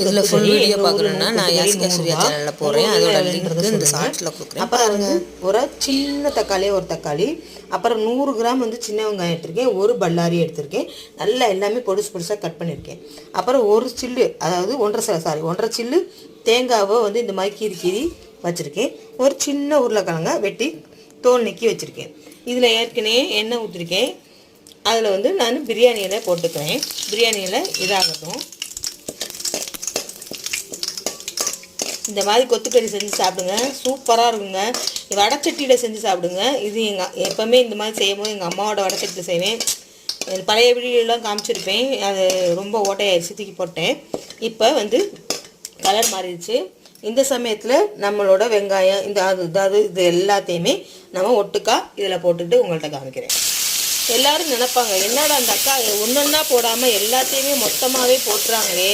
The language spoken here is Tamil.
இதில் ஃபுல் வீடியோ பார்க்கணுன்னா நான் யாசிகா சூர்யா சேனலில் போடுறேன். அதோட லிங்க் இந்த ஷார்ட்ஸில் கொடுக்குறேன். அப்புறம் ஒரு சின்ன தக்காளி, ஒரு தக்காளி, அப்புறம் 100 கிராம் சின்ன வெங்காயம் எடுத்திருக்கேன், ஒரு பல்லாரி எடுத்திருக்கேன், நல்லா எல்லாமே பொடுசு பொடுசாக கட் பண்ணியிருக்கேன். அப்புறம் ஒரு சில்லு, அதாவது 1.5 சில்லு தேங்காவை இந்த மாதிரி கீறி வச்சுருக்கேன். ஒரு சின்ன உருளைக்கிழங்க வெட்டி தோல் நீக்கி வச்சுருக்கேன். இதில் ஏற்கனவே எண்ணெய் ஊற்றிருக்கேன். அதில் நான் பிரியாணியில் போட்டுக்கிறேன். பிரியாணியில் இதாகட்டும். இந்த மாதிரி கொத்துக்கறி செஞ்சு சாப்பிடுங்க, சூப்பராக இருக்குங்க. வடச்சட்டியில் செஞ்சு சாப்பிடுங்க. இது எப்போவுமே இந்த மாதிரி செய்யும்போது எங்கள் அம்மாவோட வடச்சட்டியில் செய்வேன். பழைய வீடியோலாம் காமிச்சிருப்பேன், அது ரொம்ப ஓட்டையாயிடுச்சு, தூக்கி போட்டேன். இப்போ கலர் மாறிடுச்சு. இந்த சமயத்தில் நம்மளோட வெங்காயம் இது எல்லாத்தையுமே நம்ம ஒட்டுக்கா இதில் போட்டுட்டு உங்கள்கிட்ட காமிக்கிறேன். எல்லோரும் நினைப்பாங்க, என்னடா அந்த அக்கா ஒன்றொன்னா போடாமல் எல்லாத்தையுமே மொத்தமாகவே போட்டுறாங்களே,